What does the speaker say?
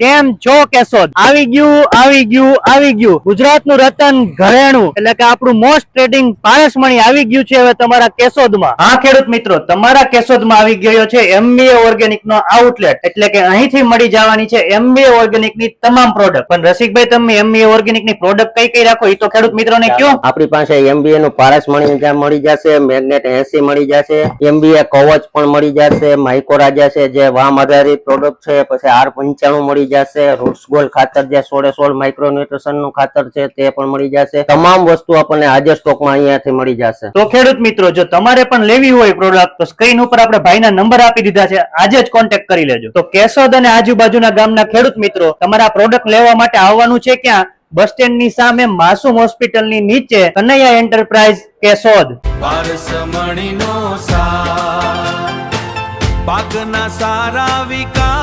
કેમ છો કેશોદ? આવી ગયું ગુજરાતનું રતન ઘરેણું એટલે કે આપણું મોસ્ટ ટ્રેડિંગ પારસમણી આવી ગયું છે હવે તમારા કેશોદમાં. હા ખેડૂત મિત્રો, તમારા કેશોદમાં આવી ગયો છે એમબીએ ઓર્ગેનિક નો આઉટલેટ, એટલે કે અહીંથી મળી જવાની છે એમબીએ ઓર્ગેનિક ની તમામ પ્રોડક્ટ. પણ રસિકભાઈ, તમે એમબીએ ઓર્ગેનિક ની પ્રોડક્ટ કઈ કઈ રાખો એ તો ખેડૂત મિત્રોને કયો. આપણી પાસે એમબીએ નું પારસમણી ત્યાં મળી જશે, મેગ્નેટ 80 મળી જશે, એમબીએ કવચ પણ મળી જશે, માઇકોરાજા છે જે વામ આધારિત પ્રોડક્ટ છે, પછી R95 મળી જશે, રૂટ્સ ગોલ્ડ ખાતર જે 16 માઇક્રોન્યુટ્રિશન નું ખાતર છે તે પણ મળી જશે. તમામ વસ્તુ આપણને હાજર સ્ટોકમાં અહીંયાથી મળી જશે. તો ખેડૂત મિત્રો, જો તમારે પણ લેવી હોય પ્રોડક્ટ તો સ્ક્રીન ઉપર આપણે ભાઈના નંબર આપી દીધા છે, આજે જ કોન્ટેક્ટ કરી લેજો. તો કેશોદ અને આજુબાજુના ગામના ખેડૂત મિત્રો, તમારા પ્રોડક્ટ લેવા માટે આવવાનું છે ક્યાં? બસ સ્ટેન્ડ ની સામે માસુમ હોસ્પિટલ ની નીચે કનૈયા એન્ટરપ્રાઇઝ કેશોદ. પારસમણીનો સાથ પાકના સારા વિકાસ